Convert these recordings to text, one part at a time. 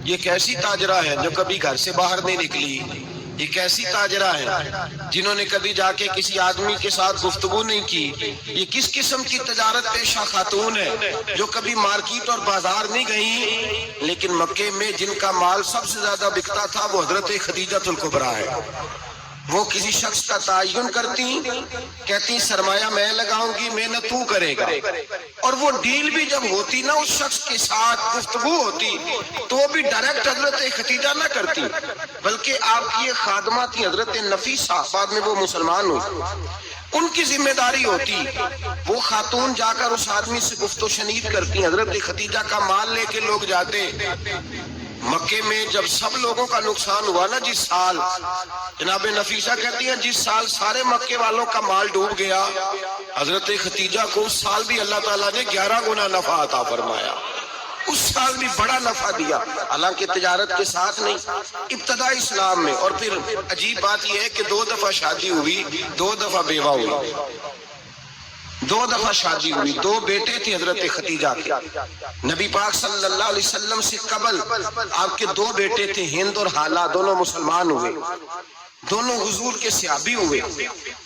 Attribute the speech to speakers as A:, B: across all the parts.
A: یہ کیسی تاجرہ ہے جو کبھی گھر سے باہر نہیں نکلی؟ یہ کیسی تاجرہ ہے جنہوں نے کبھی جا کے کسی آدمی کے ساتھ گفتگو نہیں کی؟ یہ کس قسم کی تجارت پیشہ خاتون ہے جو کبھی مارکیٹ اور بازار نہیں گئی؟ لیکن مکے میں جن کا مال سب سے زیادہ بکتا تھا وہ حضرت خدیجہ الکبریٰ ہے۔ وہ کسی شخص کا تعین کرتی، کہتی سرمایہ میں لگاؤں گی، محنت تو کرے گا، اور وہ ڈیل بھی جب ہوتی نا اس شخص کے ساتھ گفتگو ہوتی تو بھی ڈائریکٹ حضرت خدیجہ نہ کرتی، بلکہ آپ کی ایک خادمہ تھی حضرت نفیسہ، بعد میں وہ مسلمان ہوئی، ان کی ذمہ داری ہوتی وہ خاتون جا کر اس آدمی سے گفت و شنید کرتی۔ حضرت خدیجہ کا مال لے کے لوگ جاتے مکے میں، جب سب لوگوں کا نقصان ہوا نا جس سال، جناب نفیسہ کہتی ہیں جس سال سارے مکے والوں کا مال ڈوب گیا، حضرت خدیجہ کو اس سال بھی اللہ تعالیٰ نے 11 گنا نفع عطا فرمایا، اس سال بھی بڑا نفع دیا، حالانکہ تجارت کے ساتھ نہیں، ابتدا اسلام میں۔ اور پھر عجیب بات یہ ہے کہ 2 دفعہ شادی ہوئی، 2 دفعہ بیوہ ہوئی، 2 دفعہ شادی ہوئی، 2 بیٹے تھے حضرت خدیجہ کے۔ نبی پاک صلی اللہ علیہ وسلم سے قبل آپ کے 2 بیٹے تھے، ہند اور حالہ، دونوں مسلمان ہوئے، دونوں حضور کے صحابی ہوئے،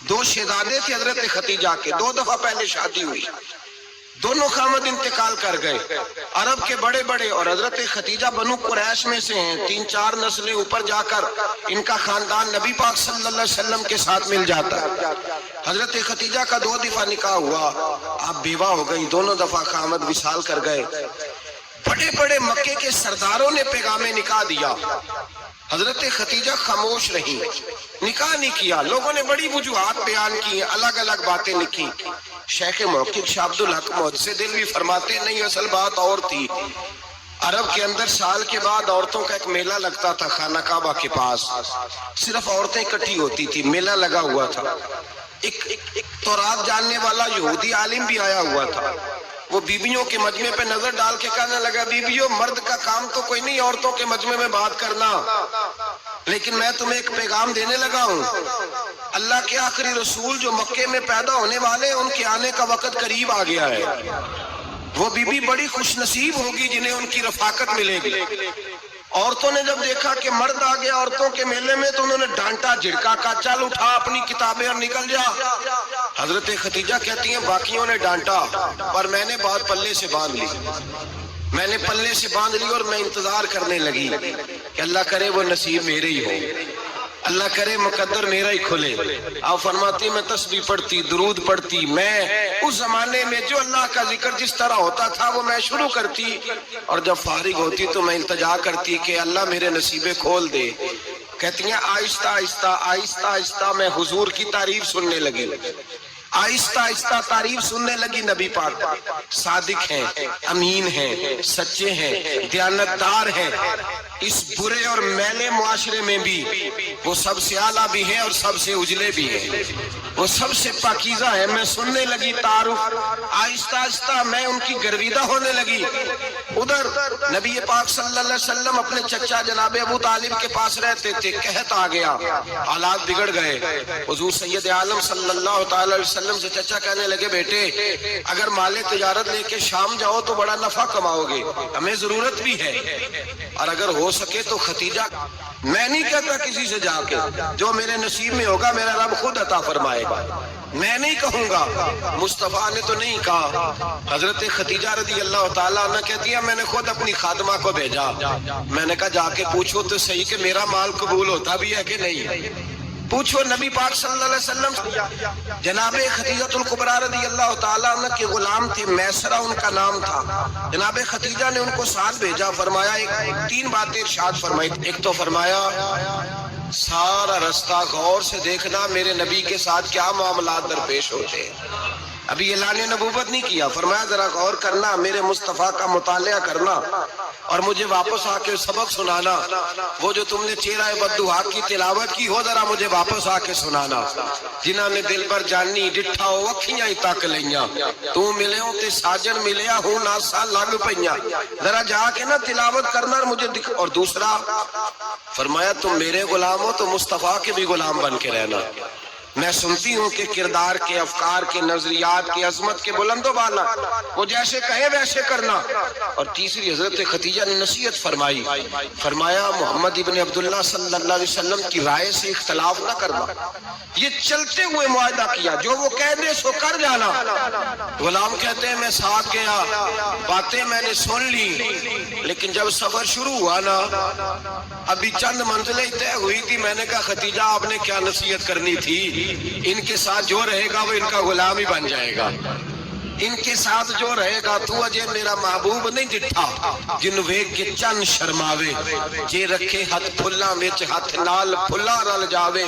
A: 2 شہزادے تھے حضرت خدیجہ کے، 2 دفعہ پہلے شادی ہوئی، دونوں خامد انتقال کر گئے، عرب کے بڑے بڑے، اور حضرت خدیجہ بنو قریش میں سے ہیں، 3-4 نسلیں اوپر جا کر ان کا خاندان نبی پاک صلی اللہ علیہ وسلم کے ساتھ مل جاتا ہے۔ حضرت خدیجہ کا 2 دفعہ نکاح ہوا، آپ بیوہ ہو گئی، دونوں دفعہ خامد وصال کر گئے۔ بڑے بڑے مکے کے سرداروں نے پیغام نکاح دیا، حضرت خدیجہ خاموش رہی، نکاح نہیں کیا، لوگوں نے بڑی وجوہات بیان کی، الگ الگ باتیں لکھی۔ شیخ محقق شاہ عبدالحق محدث دہلوی فرماتے نہیں، اصل بات اور تھی۔ عرب کے اندر سال کے بعد عورتوں کا ایک میلہ لگتا تھا خانہ کعبہ کے پاس، صرف عورتیں اکٹھی ہوتی تھی، میلہ لگا ہوا تھا۔ ایک تورات جاننے والا یہودی عالم بھی آیا ہوا تھا، وہ بیویوں کے مجمع پہ نظر ڈال کے کہنے لگا، بیویوں مرد کا کام تو کوئی نہیں عورتوں کے مجمع میں بات کرنا، لیکن میں تمہیں ایک پیغام دینے لگا ہوں، اللہ کے آخری رسول جو مکے میں پیدا ہونے والے ان کے آنے کا وقت قریب آ گیا ہے۔ وہ بیوی بڑی خوش نصیب ہوگی جنہیں ان کی رفاقت ملے گی۔ عورتوں نے جب دیکھا کہ مرد آ گیا عورتوں کے میلے میں تو انہوں نے ڈانٹا جھڑکا، کہا چل اٹھا اپنی کتابیں اور نکل جا۔ حضرت خدیجہ کہتی ہیں باقیوں نے ڈانٹا پر میں نے بات پلے سے باندھ لی، میں نے پلے سے باندھ لی اور میں انتظار کرنے لگی کہ اللہ کرے وہ نصیب میرے ہی ہو، اللہ کرے مقدر میرا ہی کھلے۔ آپ فرماتی میں تسبیح پڑھتی، درود پڑھتی، میں اس زمانے میں جو اللہ کا ذکر جس طرح ہوتا تھا وہ میں شروع کرتی، اور جب فارغ ہوتی تو میں التجا کرتی کہ اللہ میرے نصیبے کھول دے۔ کہتی ہیں آہستہ آہستہ آہستہ آہستہ میں حضور کی تعریف سننے لگی، آہستہ آہستہ تعریف سننے لگی، نبی پاک صادق ہیں، امین ہیں، سچے ہیں، دیانتدار ہیں، اس برے اور میلے معاشرے میں بھی وہ سب سے اعلیٰ بھی ہیں اور سب سے اجلے بھی ہیں، وہ سب سے پاکیزہ ہیں۔ میں سننے لگی تعارف، آہستہ آہستہ میں ان کی گرویدہ ہونے لگی۔ ادھر نبی پاک صلی اللہ علیہ وسلم اپنے چچا جناب ابو طالب کے پاس رہتے تھے، قحط آ گیا، حالات بگڑ گئے، حضور سید عالم صلی اللہ تعالی علیہ وسلم سے چچا کہنے لگے بیٹے اگر مال تجارت لے کے شام جاؤ تو بڑا نفع کماؤ گے، ہمیں ضرورت بھی ہے، اور اگر ہو سکے تو ختیجہ، میں نہیں کہتا کسی سے جا کے، جو میرے نصیب میں ہوگا میرا رب خود عطا فرمائے گا، میں نہیں کہوں گا، مصطفیٰ نے تو نہیں کہا۔ حضرت خدیجہ رضی اللہ تعالیٰ عنہ کہتی ہے میں نے خود اپنی خادمہ کو بھیجا، میں نے کہا جا کے پوچھو تو صحیح کہ میرا مال قبول ہوتا بھی ہے کہ نہیں، پوچھو نبی پاک صلی اللہ علیہ وسلم۔ جناب خدیجہ الکبریٰ رضی اللہ تعالیٰ عنہ کے غلام تھے، میسرہ ان کا نام تھا، جناب خدیجہ نے ان کو ساتھ بھیجا، فرمایا 3 باتیں ارشاد فرمائی، ایک تو فرمایا سارا رستہ غور سے دیکھنا میرے نبی کے ساتھ کیا معاملات درپیش ہوتے ہیں، ابھی اعلان نبوت نہیں کیا، فرمایا ذرا غور کرنا، میرے مصطفیٰ کا مطالعہ کرنا اور مجھے واپس آ کے سبق سنانا، وہ جو تم نے چہرہ بددعا کی تلاوت کی ہو ذرا مجھے واپس آ کے سنانا، جنہاں نے دل بر جانی ڈٹھا ہو اکھیاں ہی تک لیاں، تو ملے ہوں تے ساجن ملیا ہوں ناسا لگ پئیاں، ذرا جا کے نا تلاوت کرنا اور مجھے اور دوسرا فرمایا تم میرے غلام ہو تو مصطفیٰ کے بھی غلام بن کے رہنا، میں سنتی ہوں کہ کردار کے، افکار کے، نظریات کے، عظمت کے بلند و بالا، وہ جیسے کہے ویسے کرنا۔ اور تیسری حضرت خدیجہ نے نصیحت فرمائی، فرمایا محمد ابن عبداللہ صلی اللہ علیہ وسلم کی رائے سے اختلاف نہ کرنا۔ یہ چلتے ہوئے معاہدہ کیا، جو وہ کہہ دے سو کر جانا۔ غلام کہتے ہیں میں ساتھ گیا، باتیں میں نے سن لی، لیکن جب سفر شروع ہوا نا، ابھی چند منزلیں طے ہوئی تھی، میں نے کہا خدیجہ آپ نے کیا نصیحت کرنی تھی، ان کے ساتھ جو رہے گا وہ ان کا غلام ہی بن جائے گا، ان کے ساتھ جو رہے گا تو اجے میرا محبوب نہیں ڈٹھا، جن ویکھ کے چن شرماوے، جے رکھے ہاتھ پھلاں وچ ہاتھ نال پھلا رل جاوے،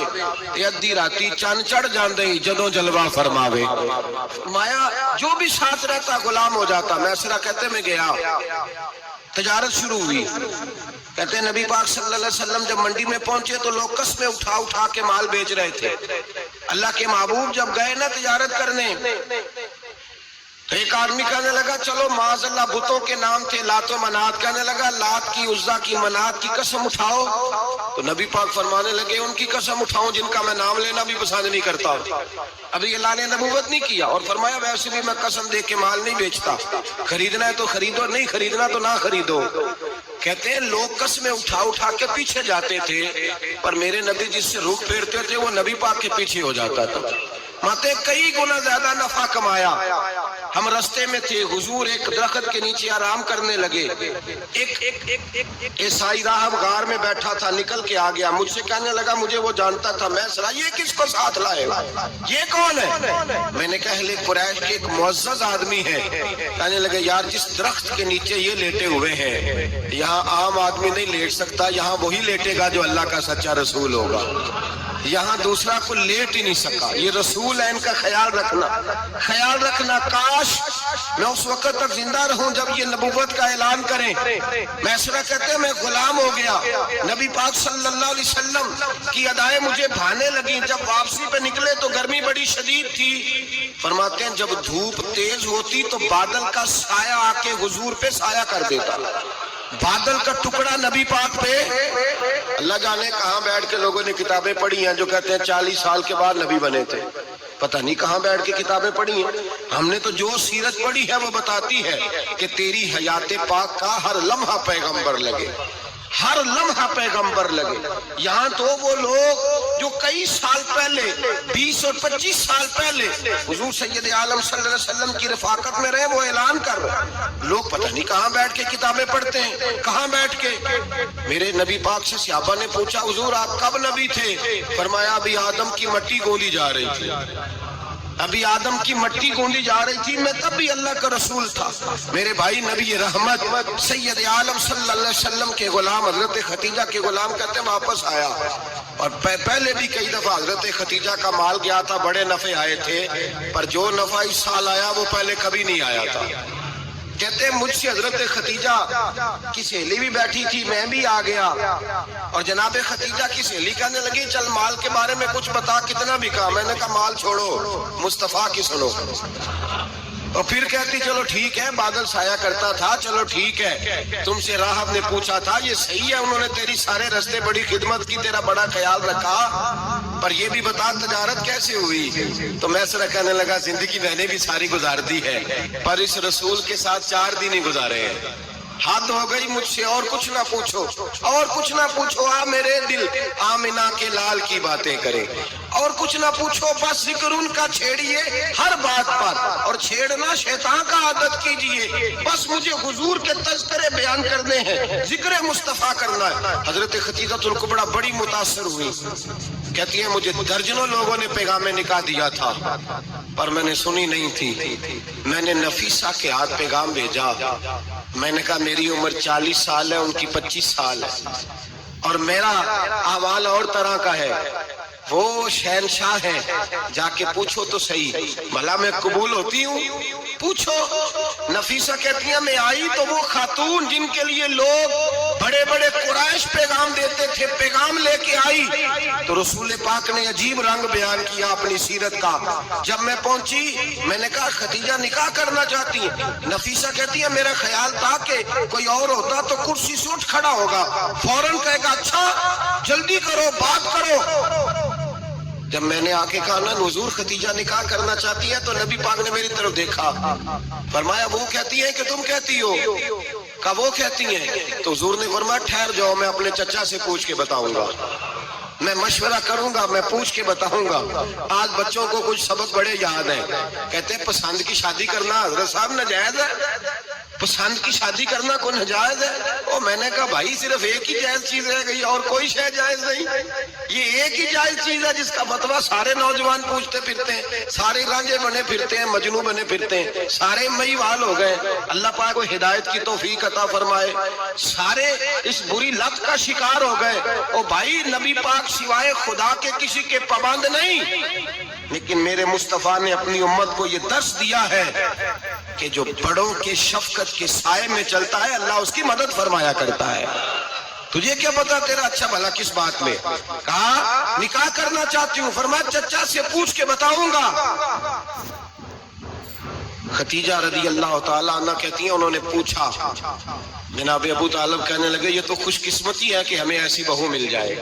A: تے ادھی راتی چن چڑھ جاندے جدوں جلوہ فرماوے۔ فرمایا جو بھی ساتھ رہتا غلام ہو جاتا۔ میسرہ کہتے میں گیا، تجارت شروع ہوئی۔ کہتے ہیں نبی پاک صلی اللہ علیہ وسلم جب منڈی میں پہنچے تو لوگ قسمیں اٹھا اٹھا کے مال بیچ رہے تھے۔ اللہ کے محبوب جب گئے نا تجارت کرنے، تو ایک آدمی کہنے لگا چلو معاذ اللہ بتوں کے نام تھے لات و منات، کہنے لگا لات کی، عزا کی، منات کی قسم اٹھاؤ۔ تو نبی پاک فرمانے لگے ان کی قسم اٹھاؤں جن کا میں نام لینا بھی پسند نہیں کرتا۔ ابھی اللہ نے نبوت نہیں کیا، اور فرمایا ویسے بھی میں قسم دے کے مال نہیں بیچتا، خریدنا ہے تو خریدو، نہیں خریدنا تو نہ خریدو۔ کہتے ہیں لوگ قسمیں اٹھا اٹھا کے پیچھے جاتے تھے، پر میرے نبی جس سے رخ پھیرتے تھے وہ نبی پاک کے پیچھے ہو جاتا تھا۔ ماتے کئی گنا زیادہ نفع کمایا۔ ہم رستے میں تھے، حضور ایک درخت کے نیچے آرام کرنے لگے، ایک عیسائی راہب غار میں بیٹھا تھا، نکل کے آ گیا، مجھ سے کہنے لگا مجھے وہ جانتا تھا، میں سنا یہ کس کو ساتھ لائے، یہ کون ہے؟ میں نے کہا اہل قریش کے ایک معزز آدمی ہے۔ کہنے لگے یار جس درخت کے نیچے یہ لیٹے ہوئے ہیں یہاں عام آدمی نہیں لیٹ سکتا، یہاں وہی لیٹے گا جو اللہ کا سچا رسول ہوگا، یہاں دوسرا کو لیٹ ہی نہیں سکا، یہ رسول ہے، ان کا خیال رکھنا، خیال رکھنا۔ کاش میں اس وقت تک زندہ رہوں جب یہ نبوت کا اعلان کریں۔ میسرہ کہتے ہیں میں غلام ہو گیا، نبی پاک صلی اللہ علیہ وسلم کی ادائیں مجھے بھانے لگیں۔ جب واپسی پہ نکلے تو گرمی بڑی شدید تھی، فرماتے ہیں جب دھوپ تیز ہوتی تو بادل کا سایہ آ کے حضور پہ سایہ کر دیتا، بادل کا ٹکڑا نبی پاک پہ۔ اللہ جانے کہاں بیٹھ کے لوگوں نے کتابیں پڑھی ہیں جو کہتے ہیں 40 سال کے بعد نبی بنے تھے، پتہ نہیں کہاں بیٹھ کے کتابیں پڑھی ہیں۔ ہم نے تو جو سیرت پڑھی ہے وہ بتاتی ہے کہ تیری حیات پاک کا ہر لمحہ پیغمبر لگے، ہر لمحہ پیغمبر لگے۔ یہاں تو وہ لوگ جو کئی سال پہلے 20 اور 25 سال پہلے حضور سید عالم صلی اللہ علیہ وسلم کی رفاقت میں رہے وہ اعلان کر رہے، لوگ پتہ نہیں کہاں بیٹھ کے کتابیں پڑھتے ہیں، کہاں بیٹھ کے۔ میرے نبی پاک سے صحابہ نے پوچھا حضور آپ کب نبی تھے؟ فرمایا ابھی آدم کی مٹی گوندی جا رہی تھی، ابھی آدم کی مٹی گوندی جا رہی تھی، میں تب بھی اللہ کا رسول تھا۔ میرے بھائی نبی رحمت سید عالم صلی اللہ علیہ وسلم کے غلام حضرت خدیجہ کے غلام کہتے ہیں واپس آیا، اور پہلے بھی کئی دفعہ حضرت خدیجہ کا مال گیا تھا، بڑے نفع آئے تھے، پر جو نفع اس سال آیا وہ پہلے کبھی نہیں آیا تھا۔ کہتے ہیں مجھ سے حضرت خدیجہ کی سہیلی بھی بیٹھی تھی، میں بھی آ گیا، اور جناب خدیجہ کی سہیلی کہنے لگی چل مال کے بارے میں کچھ بتا، کتنا بکا؟ میں نے کہا مال چھوڑو، مصطفیٰ کی سنو۔ اور پھر کہتی چلو ٹھیک ہے، بادل سایہ کرتا تھا، چلو ٹھیک ہے، تم سے راہب نے پوچھا تھا یہ صحیح ہے، انہوں نے تیری سارے رستے بڑی خدمت کی، تیرا بڑا خیال رکھا، پر یہ بھی بتا تجارت کیسے ہوئی؟ تو میسرہ کہنے لگا زندگی میں نے بھی ساری گزار دی ہے، پر اس رسول کے ساتھ 4 دن ہی گزارے ہیں، حد ہو گئی مجھ سے، اور کچھ نہ پوچھو، اور کچھ نہ پوچھو، آ میرے دل آمنہ کے لال کی باتیں کرے، اور کچھ نہ پوچھو، بس ذکر ان کا چھیڑیے ہر بات پر، اور چھیڑنا شیطان کا عادت کیجئے، بس مجھے حضور کے تذکرے بیان کرنے ہیں، ذکر مصطفیٰ کرنا ہے۔ حضرت خدیجہ الکبریٰ بڑی متاثر ہوئی، کہتی ہیں مجھے درجنوں لوگوں نے پیغام نکاح دیا تھا پر میں نے سنی نہیں تھی، میں نے نفیسہ کے ہاتھ پیغام بھیجا، میں نے کہا میری عمر 40 سال ہے، ان کی 25 سال ہے، اور میرا احوال اور طرح کا ہے، وہ شہنشاہ ہے، جا کے پوچھو تو صحیح بھلا میں قبول ہوتی ہوں، پوچھو۔ نفیسہ کہتی ہیں میں آئی تو وہ خاتون جن کے لیے لوگ بڑے بڑے قریش پیغام دیتے تھے پیغام لے کے آئی، تو رسول پاک نے عجیب رنگ بیان کیا اپنی سیرت کا۔ جب میں پہنچی میں نے کہا خدیجہ نکاح کرنا چاہتی ہیں؟ نفیسہ کہتی ہے میرا خیال تھا کہ کوئی اور ہوتا تو کرسی سے اٹھ کھڑا ہوگا، فوراً کہے گا اچھا جلدی کرو بات کرو۔ جب میں نے آ کے کہا نا حضور ختیجہ نکاح کرنا چاہتی ہے، تو نبی پاک نے میری طرف دیکھا، فرمایا وہ کہتی ہے کہ تم کہتی ہو؟ کہا وہ کہتی ہیں۔ تو حضور نے فرمایا ٹھہر جاؤ، میں اپنے چچا سے پوچھ کے بتاؤں گا، میں مشورہ کروں گا، میں پوچھ کے بتاؤں گا۔ آج بچوں کو کچھ سبق بڑے یاد ہیں، کہتے ہیں پسند کی شادی کرنا حضرت صاحب ناجائز ہے، پسند کی شادی کرنا کوئی ناجائز ہے؟ اور میں نے کہا بھائی صرف ایک ہی جائز چیز رہ گئی، اور کوئی شے جائز نہیں، یہ ایک ہی جائز چیز ہے جس کا فتویٰ سارے نوجوان پوچھتے پھرتے ہیں، سارے رانجے بنے پھرتے ہیں، مجنوں بنے پھرتے ہیں، سارے مئی وال ہو گئے۔ اللہ پاک کو ہدایت کی توفیق عطا فرمائے، سارے اس بری لت کا شکار ہو گئے۔ او بھائی نبی پاک سوائے خدا کے کسی کے پابند نہیں، لیکن میرے مصطفیٰ نے اپنی امت کو یہ درس دیا ہے کہ جو بڑوں کے شفقت کے سائے میں چلتا ہے اللہ اس کی مدد فرمایا کرتا ہے۔ تجھے کیا پتا تیرا اچھا بھلا کس بات میں؟ کہا نکاح کرنا چاہتی ہوں، فرمایا چچا سے پوچھ کے بتاؤں گا۔ ختیجہ رضی اللہ تعالیٰ عنہ کہتی ہیں انہوں نے پوچھا، جناب ابو طالب کہنے لگے یہ تو خوش قسمتی ہے کہ ہمیں ایسی بہو مل جائے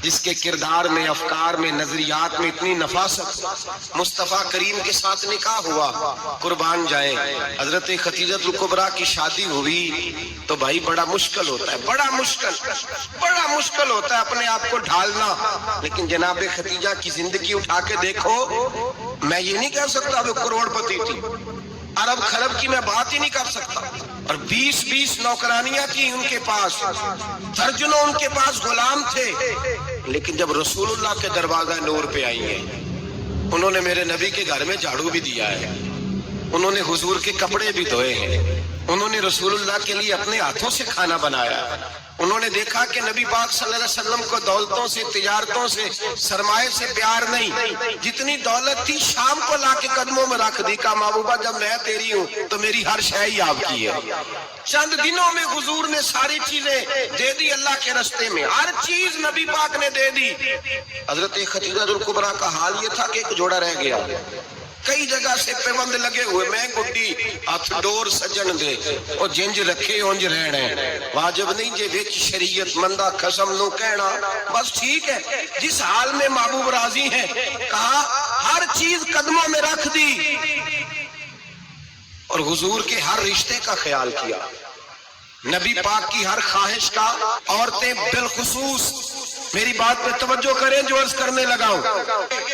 A: جس کے کردار میں، افکار میں، نظریات میں اتنی نفاست۔ مصطفیٰ کریم کے ساتھ نکاح ہوا، قربان جائیں۔ حضرت خدیجہ الکبریٰ کی شادی ہوئی تو بھائی بڑا مشکل ہوتا ہے، بڑا مشکل ہوتا ہے اپنے آپ کو ڈھالنا، لیکن جناب خدیجہ کی زندگی اٹھا کے دیکھو، میں یہ نہیں کہہ سکتا وہ کروڑ پتی تھی، ارب خرب کی میں بات ہی نہیں کر سکتا، اور 20 نوکرانیاں تھیں ان کے پاس، درجنوں ان کے پاس غلام تھے، لیکن جب رسول اللہ کے دروازہ نور پہ آئی ہیں، انہوں نے میرے نبی کے گھر میں جھاڑو بھی دیا ہے، انہوں نے حضور کے کپڑے بھی دھوئے ہیں، انہوں نے رسول اللہ کے لیے اپنے ہاتھوں سے کھانا بنایا، انہوں نے دیکھا کہ نبی پاک صلی اللہ علیہ وسلم کو دولتوں سے، تجارتوں سے، سرمایے سے پیار نہیں، جتنی دولت تھی شام کو لا کے قدموں میں رکھ دی، کہا محبوبہ جب میں تیری ہوں تو میری ہر شے ہی آپ کی ہے۔ چند دنوں میں حضور نے ساری چیزیں دے دی اللہ کے رستے میں، ہر چیز نبی پاک نے دے دی۔ حضرت خدیجہ الکبریٰ کا حال یہ تھا کہ ایک جوڑا رہ گیا، کئی جگہ سے پیوند لگے ہوئے، میں گڈی ہاتھ ڈور سجن دے اور جنج رکھے اونج رہنے، واجب نہیں جے وچ شریعت مندہ قسم نو کہنا، بس ٹھیک ہے جس حال میں محبوب راضی ہیں۔ کہا ہر چیز قدموں میں رکھ دی اور حضور کے ہر رشتے کا خیال کیا، نبی پاک کی ہر خواہش کا۔ عورتیں بالخصوص میری بات پہ توجہ کریں جو عرض کرنے لگا ہوں،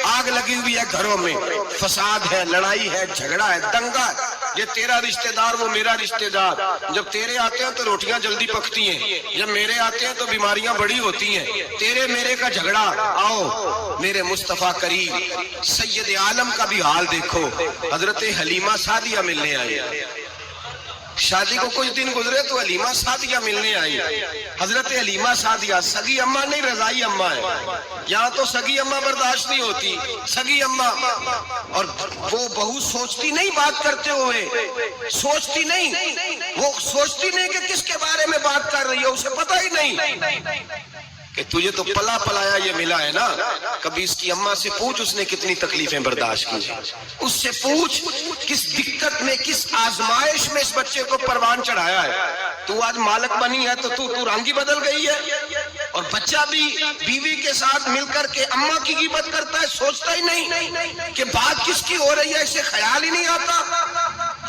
A: آگ لگی ہوئی ہے گھروں میں، فساد ہے، لڑائی ہے، جھگڑا ہے، دنگا ہے، یہ تیرا رشتہ دار وہ میرا رشتہ دار، جب تیرے آتے ہیں تو روٹیاں جلدی پکتی ہیں، جب میرے آتے ہیں تو بیماریاں بڑی ہوتی ہیں، تیرے میرے کا جھگڑا۔ آؤ میرے مصطفیٰ کریم سید عالم کا بھی حال دیکھو، حضرت حلیمہ سعدیہ ملنے آئی، شادی کو کچھ دن گزرے تو حلیمہ سعدیہ ملنے آئی۔ حضرت حلیمہ سعدیہ سگی اماں نہیں رضائی اماں ہے، یہاں تو سگی اماں برداشت نہیں ہوتی، سگی اماں، اور وہ بہو سوچتی نہیں بات کرتے ہوئے، سوچتی نہیں، وہ سوچتی نہیں کہ کس کے بارے میں بات کر رہی ہے، اسے پتہ ہی نہیں کہ تجھے تو پلا پلایا یہ ملا ہے نا۔ کبھی اس کی اماں سے پوچھ اس نے کتنی تکلیفیں برداشت کی، اس سے پوچھ کس دقت میں، کس آزمائش میں اس بچے کو پروان چڑھایا ہے۔ تو آج مالک بنی ہے تو رنگ ہی بدل گئی ہے، اور بچہ بھی بیوی کے ساتھ مل کر کے اماں کی غیبت کرتا ہے، سوچتا ہی نہیں کہ بات کس کی ہو رہی ہے، اسے خیال ہی نہیں آتا۔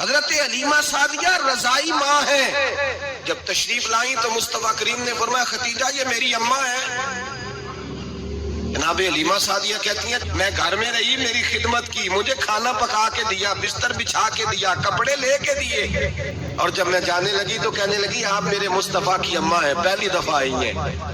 A: حضرت حلیمہ سعدیہ رضائی ماں ہے، جب تشریف لائیں تو مصطفیٰ کریم نے فرمایا خدیجہ یہ میری اماں ہے۔ جناب حلیمہ سعدیہ کہتی ہیں میں گھر میں رہی، میری خدمت کی، مجھے کھانا پکا کے دیا، بستر بچھا کے دیا، کپڑے لے کے دیے، اور جب میں جانے لگی تو کہنے لگی آپ میرے مصطفیٰ کی اماں ہیں، پہلی دفعہ آئی ہیں،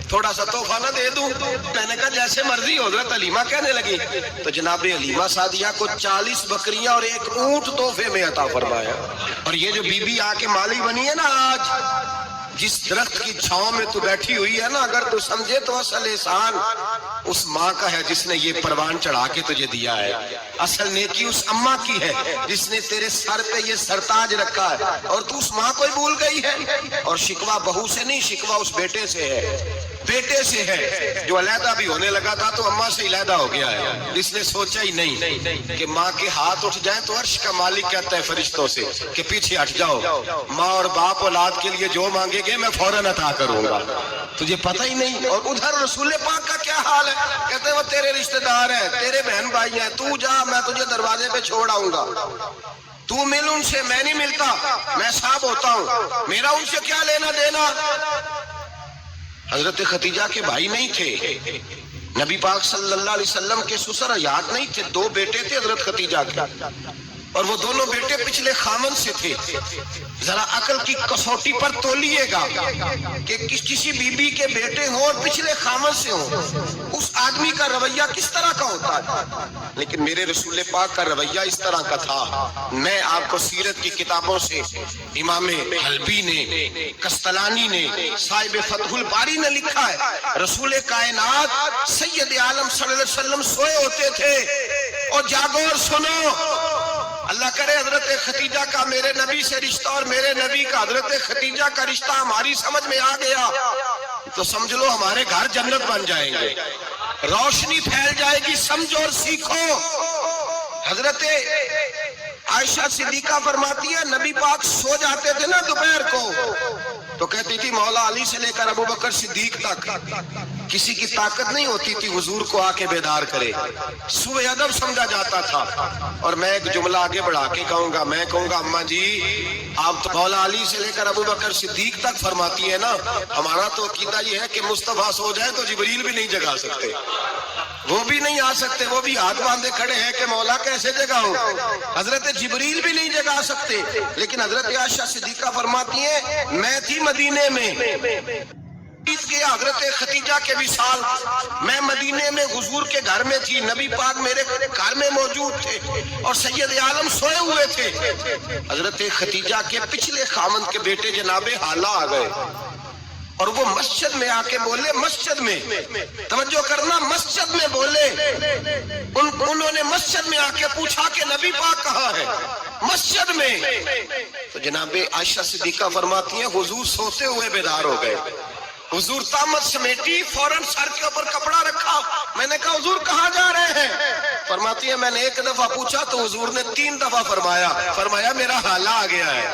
A: تھوڑا سا تحفہ نہ دے دوں؟ میں نے کہا جیسے مرضی حضرت حلیمہ کہنے لگی۔ تو جناب حلیمہ سعدیہ کو 40 بکریاں اور 1 اونٹ تحفے میں عطا فرمایا، اور یہ جو بی بی آ کے مالی بنی ہے نا آج، جس درخت کی چھاؤں میں تو بیٹھی ہوئی ہے نا، اگر تو سمجھے تو اصل احسان اس ماں کا ہے جس نے یہ پروان چڑھا کے تجھے دیا ہے، اصل نیکی اس اماں کی ہے جس نے تیرے سر پہ یہ سرتاج رکھا ہے، اور تو اس ماں کو ہی بھول گئی ہے۔ اور شکوہ بہو سے نہیں، شکوہ اس بیٹے سے ہے، بیٹے سے ہے جو علیحدہ بھی ہونے لگا تھا تو اماں سے علیحدہ ہو گیا ہے، جس نے سوچا ہی نہیں کہ ماں کے ہاتھ اٹھ جائیں تو عرش کا مالک کہتا ہے فرشتوں سے کہ پیچھے ہٹ جاؤ، ماں اور باپ اولاد کے لیے جو مانگے گے میں فوراً عطا کروں گا، تجھے پتہ ہی نہیں۔ اور ادھر رسول پاک کا کیا حال ہے، کہتے ہیں وہ تیرے رشتہ دار ہیں، تیرے بہن بھائی ہیں، تو جا میں تجھے دروازے پہ چھوڑ آؤں گا، تو مل ان سے، میں نہیں ملتا، میں صاحب ہوتا ہوں، میرا ان سے کیا لینا دینا۔ حضرت ختیجہ کے بھائی نہیں تھے، نبی پاک صلی اللہ علیہ وسلم کے سسر حیات نہیں تھے، 2 بیٹے تھے حضرت ختیجہ کے، اور وہ دونوں بیٹے پچھلے خامن سے تھے۔ ذرا عقل کی کسوٹی پر تولیے گا کہ کسی بی بی کے بیٹے ہوں اور پچھلے خامن سے ہوں، اس آدمی کا رویہ کس طرح کا ہوتا ہے۔ لیکن میرے رسول پاک کا رویہ اس طرح کا تھا۔ میں آپ کو سیرت کی کتابوں سے، امام حلبی نے، کستلانی نے، صاحب فتح الباری نے لکھا ہے، رسول کائنات سید عالم صلی اللہ علیہ وسلم سوئے ہوتے تھے، اور جاگو اور سنو، اللہ کرے حضرت ختیجہ کا میرے نبی سے رشتہ اور میرے نبی کا حضرت ختیجہ کا رشتہ ہماری سمجھ میں آ گیا تو سمجھ لو ہمارے گھر جنت بن جائیں گے، روشنی پھیل جائے گی، سمجھو اور سیکھو۔ حضرت عائشہ صدیقہ فرماتی ہے نبی پاک سو جاتے تھے نا دوپہر کو تو کہتی تھی مولا علی سے لے کر ابو بکر صدیق تک کسی کی طاقت نہیں ہوتی تھی حضور کو آ کے بیدار کرے، سوء ادب سمجھا جاتا تھا۔ اور میں ایک جملہ آگے بڑھا کے کہوں گا، میں کہوں گا اماں جی آپ تو مولا علی سے لے کر ابو بکر صدیق تک فرماتی ہے نا، ہمارا تو عقیدہ یہ ہے کہ مصطفیٰ سو جائے تو جبریل بھی نہیں جگا سکتے، وہ بھی نہیں آ سکتے، وہ بھی ہاتھ باندھے کھڑے ہیں کہ مولا کیسے جگاؤں، حضرت جبریل بھی نہیں جگا سکتے۔ لیکن حضرت عائشہ صدیقہ فرماتی ہیں میں تھی مدینے میں، گیا حضرت ختیجہ کے وصال، میں مدینے میں حضور کے گھر میں تھی، نبی پاک میرے گھر میں موجود تھے اور سید عالم سوئے ہوئے تھے۔ حضرت ختیجہ کے پچھلے خامند کے بیٹے جناب حالہ آ گئے اور وہ مسجد میں آ کے بولے، مسجد میں توجہ کرنا، مسجد میں بولے، انہوں نے مسجد میں آ کے پوچھا کہ نبی پاک کہاں ہے، مسجد میں۔ تو جناب عائشہ صدیقہ فرماتی ہیں حضور سوتے ہوئے بیدار ہو گئے، حضور طامت سمیٹی، فوراً سر کے اوپر کپڑا رکھا، میں نے کہا حضور کہاں جا رہے ہیں، فرماتی ہے میں نے 1 دفعہ پوچھا تو حضور نے 3 دفعہ فرمایا میرا حالہ آ گیا ہے،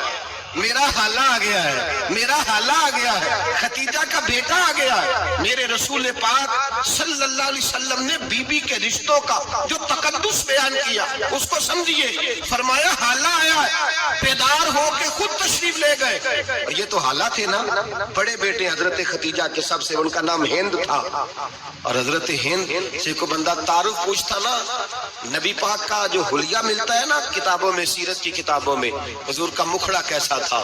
A: میرا حالہ آ گیا ہے، میرا حالہ آ گیا ہے، ختیجہ کا بیٹا آ گیا ہے۔ میرے رسول پاک صلی اللہ علیہ وسلم نے بی بی کے رشتوں کا جو تقدس بیان کیا اس کو سمجھیے، فرمایا حالہ آیا ہے، بیدار ہو کے خود تشریف لے گئے۔ اور یہ تو حالہ تھے نا، بڑے بیٹے حضرت ختیجہ کے سب سے، ان کا نام ہند تھا، اور حضرت ہند سے کو بندہ تعارف پوچھتا نا، نبی پاک کا جو حلیہ ملتا ہے نا کتابوں میں، سیرت کی کتابوں میں، حضور کا مکھڑا کیسا تھا،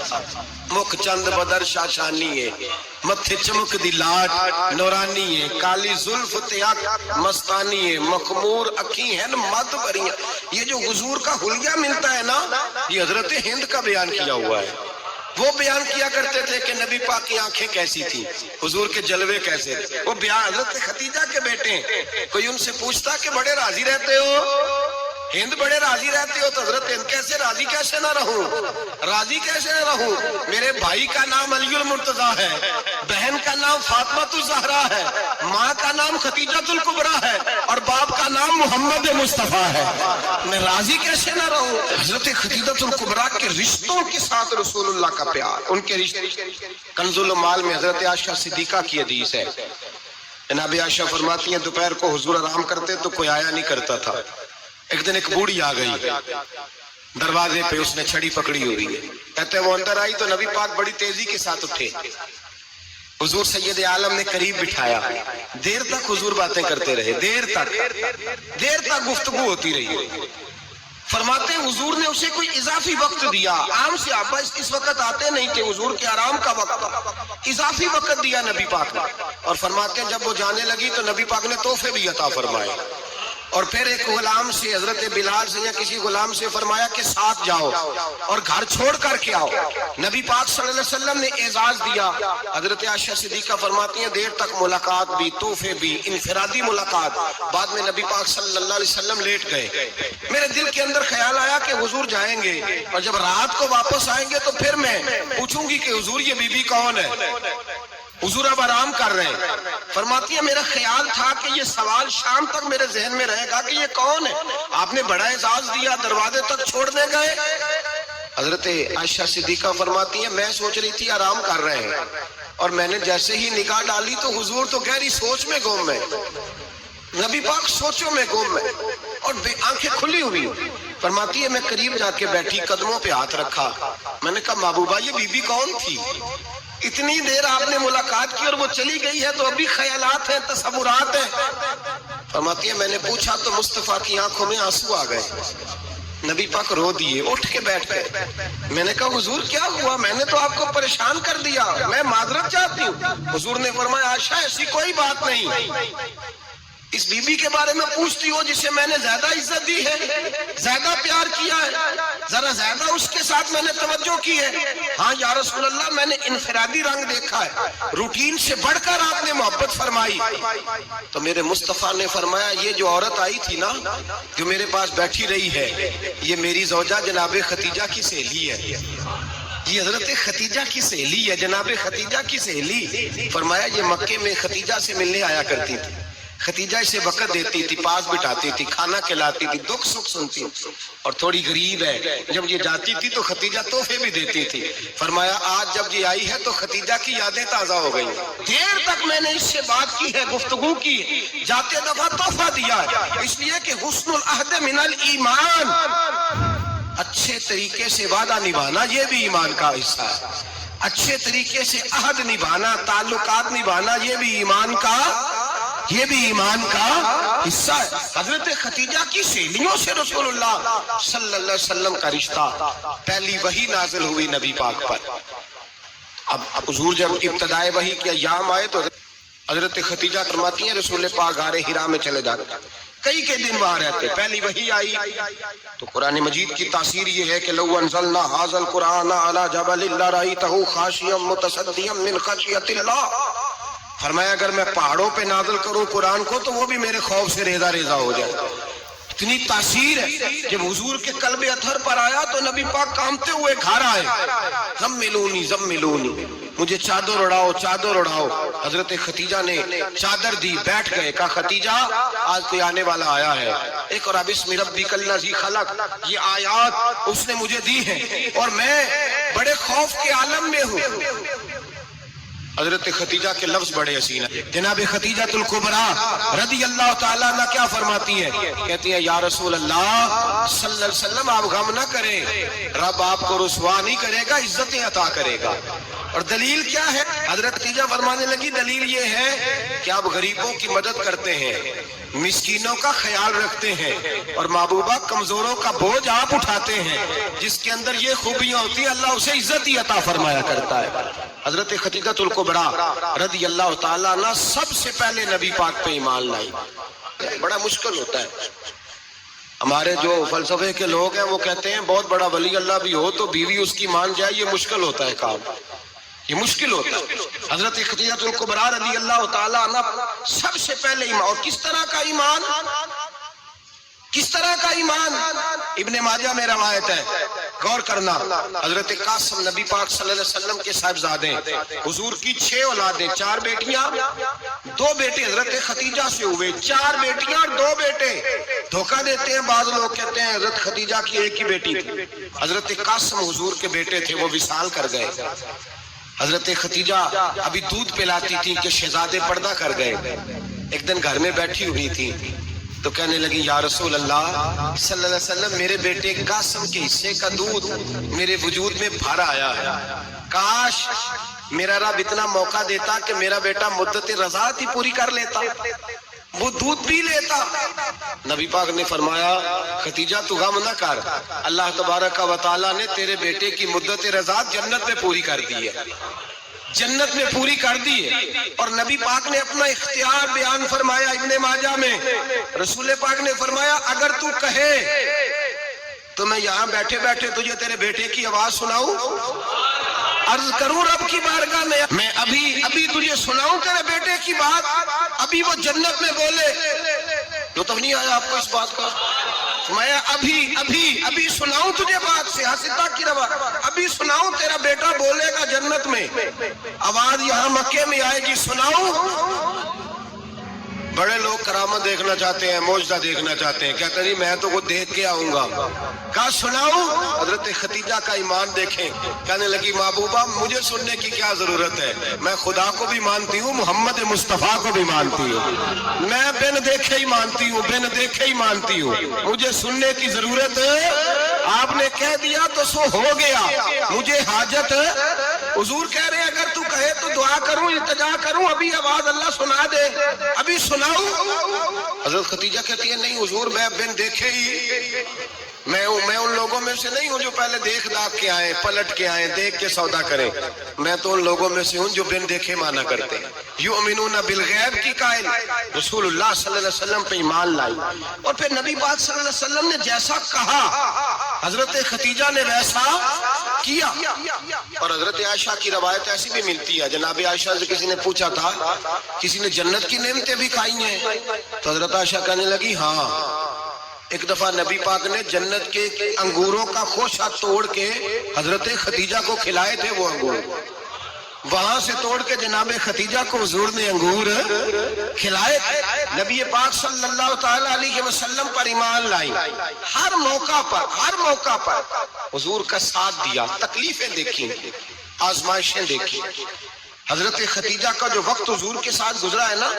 A: مکھ چند بدر شاشانی ہے، متھے چمک دی لاٹ نورانی ہے، کالی زلف تیاک مستانی ہے، مخمور اکھی ہیں مد بریاں۔ یہ جو حضور کا حلیہ ملتا ہے نا یہ حضرت ہند کا بیان کیا ہوا ہے۔ وہ بیان کیا کرتے تھے کہ نبی پاک کی آنکھیں کیسی تھی، حضور کے جلوے کیسے تھے، وہ بیان حضرت ختیجہ کے بیٹے ہیں۔ کوئی ان سے پوچھتا کہ بڑے راضی رہتے ہو، ہند بڑے راضی رہتے ہو، تو حضرت ہند کیسے راضی کیسے نہ رہوں، راضی کیسے نہ رہوں، میرے بھائی کا نام علی المرتضیٰ ہے، بہن کا نام فاطمہ الزہرا ہے، ماں کا نام ختیجہ الکبریٰ ہے، اور باپ کا نام محمد مصطفیٰ ہے، میں راضی کیسے نہ رہوں۔ حضرت ختیجہ الکبریٰ کے رشتوں کے ساتھ رسول اللہ کا پیار، ان کے رشتے۔ کنز المال میں حضرت عائشہ صدیقہ کی حدیث ہے، جناب عائشہ فرماتی ہیں دوپہر کو حضور آرام کرتے تو کوئی آیا نہیں کرتا تھا، ایک دن ایک بوڑھی آ گئی دروازے پہ، اس نے چھڑی پکڑی ہوئی ہے، کہتے ہیں وہ اندر آئی تو نبی پاک بڑی تیزی کے ساتھ اٹھے، حضور سید عالم نے قریب بٹھایا، دیر تک حضور باتیں کرتے رہے، دیر تک گفتگو ہوتی رہی۔ فرماتے ہیں حضور نے اسے کوئی اضافی وقت دیا، عام صحابہ اس وقت آتے نہیں تھے، حضور کے آرام کا وقت، اضافی وقت دیا نبی پاک نے، اور فرماتے ہیں جب وہ جانے لگی تو نبی پاک نے تحفے بھی عطا فرمائے، اور پھر ایک غلام سے، حضرت بلال سے یا کسی غلام سے فرمایا کہ ساتھ جاؤ اور گھر چھوڑ کر کے آؤ۔ نبی پاک صلی اللہ علیہ وسلم نے اعزاز دیا۔ حضرت عائشہ صدیقہ فرماتی ہیں دیر تک ملاقات بھی، تحفے بھی، انفرادی ملاقات، بعد میں نبی پاک صلی اللہ علیہ وسلم لیٹ گئے۔ میرے دل کے اندر خیال آیا کہ حضور جائیں گے اور جب رات کو واپس آئیں گے تو پھر میں پوچھوں گی کہ حضور یہ بی بی کون ہے، حضور اب آرام کر رہے ہیں۔ فرماتی ہے میرا خیال تھا کہ یہ سوال شام تک میرے ذہن میں رہے گا کہ یہ کون ہے، آپ نے بڑا اعزاز دیا، دروازے تک چھوڑنے گئے۔ حضرت عائشہ صدیقہ فرماتی ہیں میں سوچ رہی تھی آرام کر رہے ہیں اور میں نے جیسے ہی نگاہ ڈالی تو حضور تو گہری سوچ میں گم ہے، نبی پاک سوچوں میں گم ہے اور آنکھیں کھلی ہوئی. فرماتی ہے میں قریب جا کے بیٹھی، قدموں پہ ہاتھ رکھا، میں نے کہا محبوبہ یہ بی بی کون تھی؟ اتنی دیر آپ نے ملاقات کی اور وہ چلی گئی ہے تو ابھی خیالات ہیں، تصورات ہیں. فرماتی ہے میں نے پوچھا تو مصطفیٰ کی آنکھوں میں آنسو آ گئے، نبی پاک رو دیے، اٹھ کے بیٹھ گئے. میں نے کہا حضور کیا ہوا؟ میں نے تو آپ کو پریشان کر دیا، میں معذرت چاہتی ہوں. حضور نے فرمایا عائشہ ایسی کوئی بات نہیں، اس بی بی کے بارے میں پوچھتی ہو جسے میں نے زیادہ عزت دی ہے، زیادہ پیار کیا ہے، ذرا زیادہ اس کے ساتھ میں نے توجہ کی ہے. ہاں یا رسول اللہ میں نے انفرادی رنگ دیکھا ہے، روٹین سے بڑھ کر آپ نے محبت فرمائی. تو میرے مصطفیٰ نے فرمایا یہ جو عورت آئی تھی نا جو میرے پاس بیٹھی رہی ہے یہ میری زوجہ جناب ختیجہ کی سہیلی ہے، یہ حضرت ختیجہ کی سہیلی ہے، جناب ختیجہ کی سہیلی. فرمایا یہ مکے میں ختیجہ سے ملنے آیا کرتی تھی، ختیجہ اسے وقت دیتی تھی، پاس بٹھاتی تھی، کھانا کھلاتی تھی، دکھ سکھ سنتی تھی، اور تھوڑی غریب ہے، جب یہ جاتی تھی تو ختیجہ تحفے بھی دیتی تھی. فرمایا آج جب یہ آئی ہے تو ختیجہ کی یادیں تازہ ہو گئی، دیر تک میں نے اس سے بات کی ہے، گفتگو کی، جاتے دفعہ تحفہ دیا ہے، اس لیے کہ حسن العہد من الایمان، اچھے طریقے سے وعدہ نبھانا یہ بھی ایمان کا حصہ ہے، اچھے طریقے سے عہد نبھانا، تعلقات نبھانا یہ بھی ایمان کا حصہ ہے. حضرت ختیجہ کی سہیلیوں سے رسول اللہ صلی اللہ علیہ وسلم کا رشتہ، پہلی وحی نازل ہوئی نبی پاک پر. اب حضور جب ابتدائے وحی کے ایام آئے تو حضرت ختیجہ فرماتی ہیں رسول پاک غار حرا میں چلے جاتے، کئی کے دن وہاں رہتے. پہلی وحی آئی تو قرآن مجید کی تاثیر یہ ہے کہ لو انزلنا ھذا القرآن علی جبل لرأیتہ خاشعا متصدعا من خشیۃ اللہ. فرمایا اگر میں پہاڑوں پہ نازل کروں قرآن کو تو وہ بھی میرے خوف سے ریزہ ریزہ ہو جائے. اتنی تاثیر ہے. جب حضور کے قلب اطہر پر آیا تو نبی پاک کامتے ہوئے گھر آئے، زملونی زملونی، مجھے چادر اڑاؤ چادر اڑاؤ. حضرت ختیجہ نے چادر دی، بیٹھ گئے. کہا ختیجہ آج کوئی آنے والا آیا ہے، اقرأ بسم ربک الذی خلق، یہ آیات اس نے مجھے دی ہیں اور میں بڑے خوف کے عالم میں ہوں. حضرت ختیجہ کے لفظ بڑے حسین ہیں. جناب ختیجہ الکبریٰ رضی اللہ تعالیٰ عنہ کیا فرماتی ہے؟ کہتی ہیں یا رسول اللہ صلی اللہ علیہ وسلم آپ غم نہ کریں، رب آپ کو رسوا نہیں کرے گا، عزتیں عطا کرے گا. اور دلیل کیا ہے؟ حضرت ختیجہ فرمانے لگی دلیل یہ ہے کہ آپ غریبوں کی مدد کرتے ہیں، مسکینوں کا خیال رکھتے ہیں، اور محبوبہ کمزوروں کا بوجھ آپ اٹھاتے ہیں. جس کے اندر یہ خوبیاں ہوتی ہیں اللہ اسے عزت ہی عطا فرمایا کرتا ہے. حضرت ختیجہ الکبریٰ رضی اللہ تعالیٰ عنہ سب سے پہلے نبی پاک پہ ایمان لائی. بڑا مشکل ہوتا ہے. ہمارے جو فلسفے کے لوگ ہیں وہ کہتے ہیں بہت بڑا ولی اللہ بھی ہو تو بیوی اس کی مان جائے، یہ مشکل ہوتا ہے کام، یہ مشکل ہوتا ہے. حضرت ختیجہ الکبریٰ رضی اللہ تعالیٰ عنہ سب سے پہلے ایمان. اور کس طرح کا ایمان؟ کس طرح کا ایمان؟ ابن ماجہ میں روایت ہے، غور کرنا. حضرت قاسم نبی پاک صلی اللہ علیہ وسلم کے صاحبزادے، حضور کی 6 اولادیں، 4 بیٹیاں 2 بیٹے حضرت ختیجہ سے ہوئے، 4 بیٹیاں اور 2 بیٹے. دھوکہ دیتے ہیں بعض لوگ، کہتے ہیں حضرت ختیجہ کی ایک ہی بیٹی تھی. حضرت قاسم حضور کے بیٹے تھے، وہ وصال کر گئے. حضرت ختیجہ ابھی دودھ پلاتی تھی کہ شہزادے پردہ کر گئے. ایک دن گھر میں بیٹھی ہوئی تھی تو کہنے لگی یا رسول اللہ صلی اللہ علیہ وسلم میرے بیٹے قاسم کے حصے کا دودھ میرے وجود میں بھر آیا ہے، کاش میرا رب اتنا موقع دیتا کہ میرا بیٹا مدت رضاعت ہی پوری کر لیتا، وہ دودھ پی لیتا. نبی پاک نے فرمایا ختیجہ تو غم نہ کر، اللہ تبارک و تعالیٰ نے تیرے بیٹے کی مدت رضاعت جنت میں پوری کر دی ہے، جنت میں پوری کر دی ہے. اور نبی پاک نے اپنا اختیار بیان فرمایا ابن ماجہ میں. رسول پاک نے فرمایا اگر تو کہے تو میں یہاں بیٹھے بیٹھے تجھے تیرے بیٹے کی آواز سناؤں، عرض کروں رب کی بارگاہ میں ابھی تجھے سناؤں تیرے بیٹے کی بات، ابھی وہ جنت میں بولے. لطف نہیں آیا آپ کو اس بات کا؟ میں ابھی سناؤں تجھے بات، سیاستہ کی روا، ابھی سناؤں تیرا بیٹا بولے گا جنت میں، آواز یہاں مکے میں آئے گی، سناؤں. بڑے لوگ کرامت دیکھنا چاہتے ہیں، معجزہ دیکھنا چاہتے ہیں، کہتے ہیں جی میں تو وہ دیکھ کے آؤں گا. کہا سناؤں؟ حضرت خدیجہ کا ایمان دیکھیں. کہنے لگی محبوبہ مجھے سننے کی کیا ضرورت ہے، میں خدا کو بھی مانتی ہوں، محمد مصطفیٰ کو بھی مانتی ہوں، میں بن دیکھے ہی مانتی ہوں، بن دیکھے ہی مانتی ہوں، مجھے سننے کی ضرورت ہے. آپ نے کہہ دیا تو سو ہو گیا، مجھے حاجت ہے. حضور کہہ رہے ہیں اگر تو کہے تو دعا کروں، التجا کروں، ابھی آواز اللہ سنا دے، ابھی سناؤں؟ حضرت خدیجہ کہتی ہے نہیں حضور میں بن دیکھے ہی، میں ان لوگوں میں سے نہیں ہوں جو پہلے دیکھ داکھ کے آئیں، پلٹ کے آئیں، دیکھ کے سودا کریں. میں تو ان لوگوں میں سے ہوں جو بن دیکھے مانا کرتے ہیں. یؤمنون بالغیب کی قائل رسول اللہ صلی اللہ علیہ وسلم پہ ایمان لائی. اور پھر نبی پاک صلی اللہ علیہ وسلم نے جیسا کہا حضرت خدیجہ نے ویسا کیا. اور حضرت عائشہ کی روایت ایسی بھی ملتی ہے، جناب عائشہ سے کسی نے پوچھا تھا کسی نے جنت کی نعمتیں بھی کھائی ہیں؟ تو حضرت عائشہ کہنے لگی ہاں، ایک دفعہ نبی پاک نے جنت کے انگوروں کا خوشہ توڑ کے حضرت خدیجہ کو کھلائے تھے. وہ انگور وہاں سے توڑ کے جناب خدیجہ کو حضور نے انگور کھلائے. نبی پاک صلی اللہ تعالی علیہ وسلم پر ایمان لائی. ہر موقع پر حضور کا ساتھ دیا، تکلیفیں دیکھی، آزمائشیں دیکھی. حضرت خدیجہ کا جو وقت حضور کے ساتھ گزرا ہے نا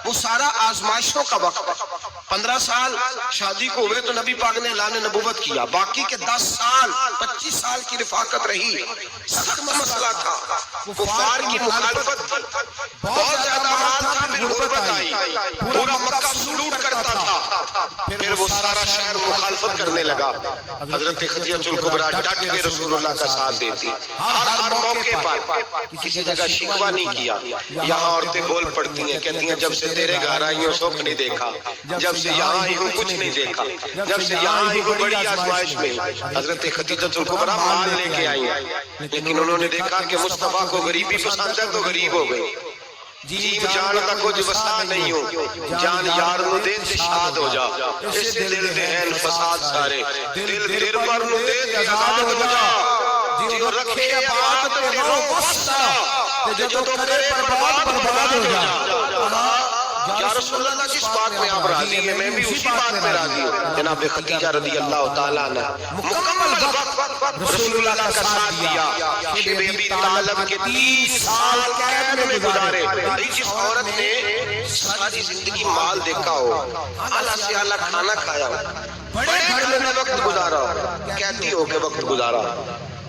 A: وہ سارا آزمائشوں کا وقت. 15 سال شادی کو ہوئے تو نبی پاک نے اعلان نبوت کیا، باقی کے 10 سال 25 سال کی رفاقت رہی. سخت مسئلہ تھا، کفار کی مخالفت تھی، بہت زیادہ مال تھا، پھر غربت آئی، پورا مکہ لوٹ کرتا تھا، پھر وہ سارا شہر مخالفت کرنے لگا. حضرت خدیجہ الکبریٰ ڈٹ کے رسول اللہ کا ساتھ دیتی. ہر موقع پر کسی جگہ شکوہ نہیں کیا. یہاں عورتیں بول پڑتی ہیں، کہتی ہیں جب سے تیرے گھر آئی ہوں سکھ نہیں دیکھا، جب سے یہاں آئی ہوں کچھ نہیں دیکھا، جب سے یہاں آئی ہوں بڑی آزمائش میں. حضرت خدیجہ الکبریٰ مال لے کے آئی ہیں، لیکن انہوں نے دیکھا کہ مصطفیٰ کو غریبی پسند ہے تو غریب ہو گئی. جیم جان دا کچھ وسا نہیں ہو، جان یار نو دے تے شاد ہو جا. اس دل دے ہیں فساد سارے، دل پر نو دے تے آزاد ہو جا. جو رکھے آباد تے رو بستا، تے جو کرے برباد ہو جا. یا رسول اللہ جس بات میں آپ راضی ہیں میں بھی اسی بات میں راضی ہوں. جناب خدیجہ رضی اللہ تعالیٰ عنہ مکمل وقت رسول اللہ کا ساتھ دیا. شیب ابی طالب کے 3 سال قید میں گزارے. جس عورت نے ساری زندگی مال دیکھا ہو، اعلیٰ سے اعلیٰ کھانا کھایا ہو، بڑے گھر میں وقت گزارا ہو، کہتی ہو کہ وقت گزارا.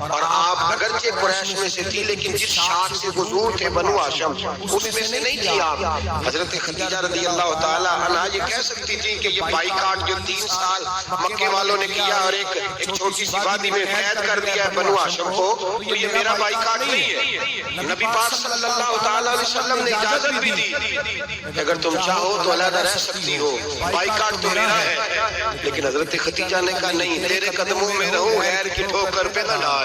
A: اور آپ اگرچہ قریش میں سے تھی لیکن جس شاخ سے حضور تھے بنو ہاشم اس میں سے نہیں تھی آپ. حضرت خدیجہ رضی اللہ تعالی عنہا یہ کہہ سکتی تھی کہ یہ بائیکاٹ جو 3 سال مکے والوں نے کیا اور ایک چھوٹی سی وادی میں قید کر دیا ہے بنو ہاشم کو، تو یہ میرا بائیکاٹ نہیں ہے. نبی پاک صلی اللہ تعالی علیہ وسلم نے اجازت بھی دی اگر تم چاہو تو علیحدہ رہ سکتی ہو، بائیکاٹ تو میرا ہے. لیکن حضرت خدیجہ نے کہا نہیں، تیرے قدموں میں رہوں، غیر کی ٹھوکر پہ نہ ڈال،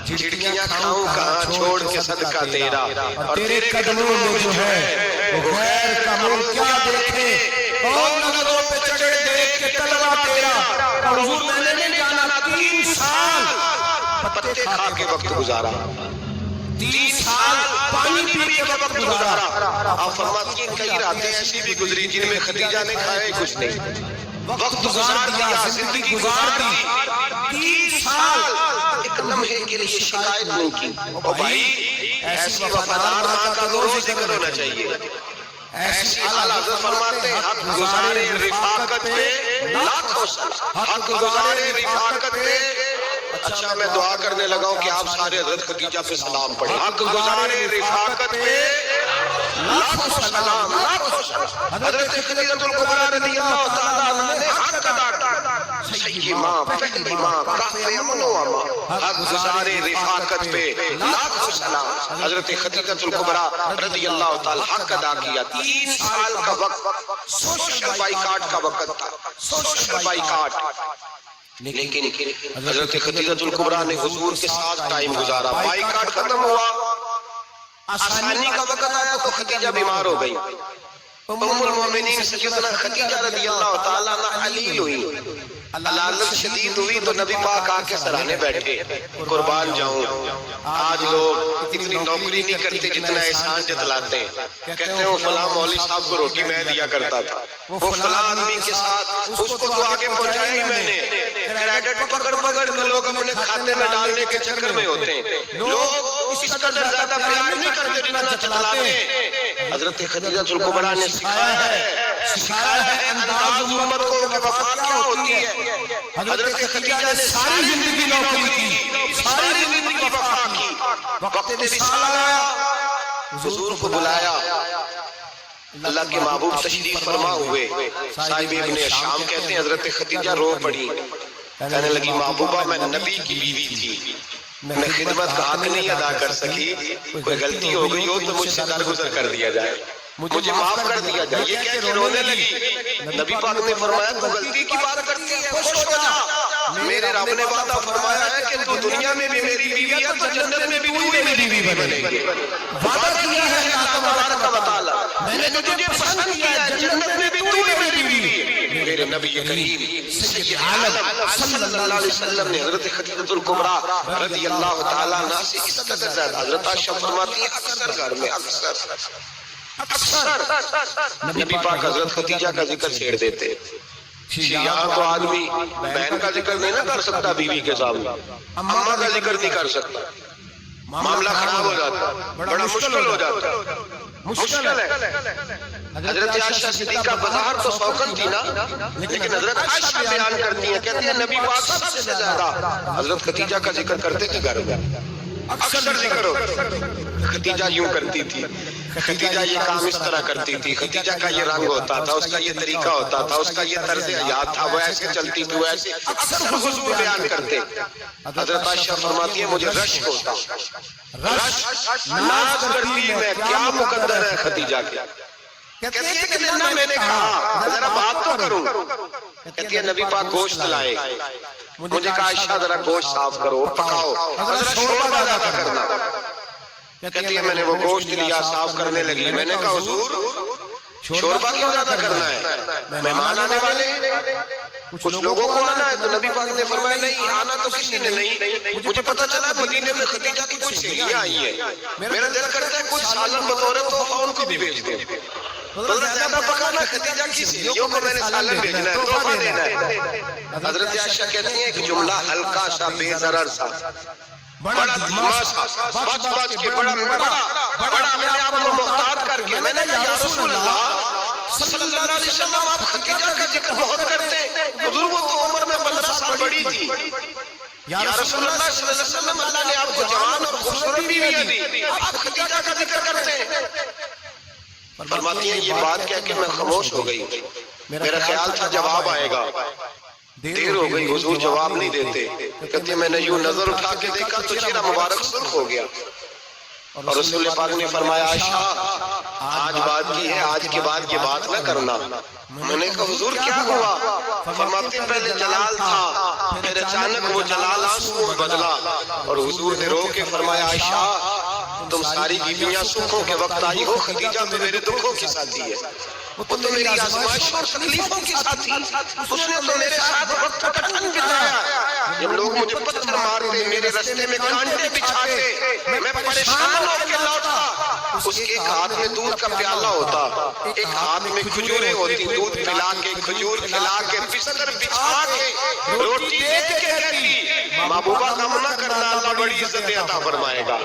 A: جھڑکیاں کھاؤں کہاں چھوڑ کے صدقہ تیرا. اور تیرے قدموں میں جو ہے وہ غیر کا منہ کیا دیکھے، کون نظروں پہ چڑھے دیکھ کے تلوا تیرا. اور حضور میں نے نہیں جانا 3 سال پتے کھا کے وقت گزارا، 3 سال پانی پی کے وقت گزارا. آپ فرماتی ہیں کئی راتیں ایسی بھی گزری جن میں خدیجہ نے کھائے کچھ نہیں، وقت گزار دیا، زندگی گزار دی. 3 سال ایک لمحے کے لیے شکایت نہیں کی. او بھائی ایسی وفادار ماں کا روز ذکر ہونا چاہیے. ایسی اعلیٰ حضرت فرماتے ہیں حق گزارے رفاقت پہ لاکھوں سلام، حق گزارے رفاقت پہ. اچھا میں دعا کرنے لگا ہوں کہ آپ سارے حضرت خدیجہ پہ سلام پڑھیں. حق گزارے رفاقت پہ لاکھوں سلام، لاکھوں سلام. حضرت خدیجہ الکبریٰ رضی اللہ تعالیٰ عنہ نے حق ادا کیا. صحیح ماں، پہلی ماں، کافی امن و امان، حق گزارے رفاقت پہ لاکھوں سلام. حضرت خدیجہ الکبریٰ رضی اللہ تعالیٰ حق ادا کیا. 3 سال کا وقت سوشل بائیکاٹ کا وقت تھا، سوشل بائیکاٹ. لیکن حضرت خدیجہ الکبریٰ نے حضور کے ساتھ ٹائم گزارا. بائیکاٹ ختم ہوا، آسانی کا وقت آیا تو خدیجہ بیمار ہو گئی. ام المومنین سیدنا خدیجہ رضی اللہ تعالیٰ عنہ علیل ہوئی، علالت شدید ہوئی تو نبی پاک آ کے سرانے بیٹھے، قربان جاؤں آج لوگ اتنی نوکری نہیں کرتے جتنا احسان جتلاتے ہیں، کہتے ہیں وہ فلاں مولوی صاحب کو روٹی میں دیا کرتا تھا، وہ فلاں آدمی کے ساتھ اس کو تو آگے پہنچایا ہی میں نے، کریڈٹ پکڑ کے لوگ اپنے کھاتے میں ڈالنے کے چکر میں ہوتے ہیں، لوگ اس قدر زیادہ پیار نہیں کرتے جتنا چتلاتے ہیں۔ حضرت خدیجہ الکبریٰ نے سکھایا ہے انداز امت کو کہ وفا کیا ہوتی ہے۔ حضرت خدیجہ نے ساری زندگی نوکری کی، ساری زندگی وفا کی، وقت وصال آیا، حضور کو بلایا، اللہ کے محبوب تشریف فرما ہوئے، صاحب ابن شام کہتے ہیں حضرت خدیجہ رو پڑی، کہنے لگی محبوبہ میں نبی کی بیوی تھی، میں خدمت کا حق نہیں ادا کر سکی، کوئی غلطی ہو گئی ہو تو مجھ سے درگزر کر دیا جائے، مجھے معاف کر دیا جائے۔ یہ کہہ کے رونے لگی، نبی پاک نے فرمایا تو غلطی کی بات کرتی ہے، خوش ہو جا، میرے رب نے وعدہ فرمایا ہے کہ تو دنیا میں بھی میری بیوی ہے تو جنت میں بھی وہی میری بیوی بنے گی، وعدہ کیا ہے اللہ تبارک و تعالیٰ، میں نے تجھے پسند کیا ہے، جنت میں بھی وہی میری بیوی ہے۔ میرے نبی کریم سید عالم صلی اللہ علیہ وسلم نے حضرت خدیجہ الکبریٰ رضی اللہ تعالیٰ عنہ سے اس قدر زیادہ، حضرت عائشہ فرماتی ہیں اکثر گھر میں اکثر نبی پاک حضرت خدیجہ کا ذکر چھیڑ دیتے، یہاں تو آدمی بہن کا ذکر نہیں نہ کر سکتا بیوی کے سامنے، اماں کا ذکر نہیں کر سکتا، معاملہ خراب ہو جاتا، بڑا مشکل ہو جاتا، مشکل ہے۔ حضرت عائشہ صدیقہ بظاہر تو سوکن تھی نا، لیکن حضرت عائشہ بیان کرتی ہیں، کہتی ہیں نبی پاک سب سے زیادہ حضرت خدیجہ کا ذکر کرتے تھے گھر میں، اکثر ذکر ہو۔ خدیجہ یوں کرتی تھی، خدیجہ یہ کام اس طرح کرتی تھی، خدیجہ کا یہ رنگ ہوتا تھا، اس کا یہ طریقہ ہوتا تھا، اس کا یہ طرز حیات تھا، وہ ایسے چلتی تھی، وہ ایسے اکثر حضور بیان کرتے۔ حضرت عائشہ فرماتی ہے مجھے رشک ہوتا، رشک ناز کرتی میں، کیا مقدر ہے خدیجہ کے، کہتی ہے کہ نہ میں نے کہا ذرا بات تو کروں، کہتی ہے نبی پاک گوشت لائے، مجھے کہا عائشہ ذرا گوشت صاف کرو، پکاؤ، ذرا شوربہ زیادہ کرنا، کہتی ہے میں نے وہ گوشت لیا، صاف کرنے لگی، میں نے کہا حضور شوربہ کیوں زیادہ کرنا ہے، مہمان آنے والے کچھ لوگوں کو آنا ہے، تو نبی پاک نے فرمایا نہیں آنا تو کسی نے نہیں، مجھے پتہ چلا مدینے میں خدیجہ کی کچھ سہیلیاں آئی ہیں، میرا دل کرتا ہے کچھ سالن بطور تحفہ ان کو بھی بھیج دیں، تو زیادہ پکانا خدیجہ کی سہیلیوں کو میں نے سالن بھیجنا ہے، تحفہ دینا ہے۔ حضرت عائشہ کہتی ہیں ایک جملہ ہلکا سا بے ضرر سا، بڑا دھیما سا، بچ بچ کے بڑا اپنے آپ کو محتاط کر کے میں نے کہا یا رسول اللہ صلی اللہ علیہ وسلم آپ خدیجہ کا ذکر بہت کرتے ہیں، حضور وہ تو عمر میں 15 سال بڑی تھی، یا رسول اللہ صلی اللہ علیہ وسلم اللہ نے آپ کو جوان اور خوبصورت بیویاں دی، آپ خدیجہ کا ذکر کرتے ہیں۔ فرماتی ہیں یہ بات کہہ کے میں خاموش ہو گئی، میرا خیال تھا جواب آئے گا، دیر ہو گئی، حضور جواب نہیں دیتے، کہتے ہیں میں نے یوں نظر اٹھا کے دیکھا تو چہرہ مبارک سرخ ہو گیا، اور رسول پاک نے فرمایا عائشہ آج بات کی ہے، آج کے بعد یہ بات نہ کرنا۔ میں نے کہا حضور کیا ہوا؟ فرماتے ہیں پہلے جلال تھا، پھر اچانک وہ جلال آنسو میں بدلا، اور حضور نے رو کے فرمایا عائشہ تم ساری بیویاں سکھوں کے وقت آئی ہو، خدیجہ تو میرے دکھوں کی ساتھی ہے، وہ تو میری آزمائشوں اور تکلیفوں کی ساتھی، اس نے تو میرے ساتھ وقت کٹھن بتایا، جب لوگ مجھے پتھر مارتے، میرے رستے میں کانٹے بچھاتے، میں پریشان ہو کے لوٹا، اس کے ایک ہاتھ میں دودھ کا پیالہ ہوتا، ایک ہاتھ میں کھجوریں ہوتی، دودھ پلا کے کھجور کھلا کے بستر بچھا کے روٹی دے کے کہتی محبوبہ غم نہ کرنا، اللہ بڑی عزت عطا فرمائے گا،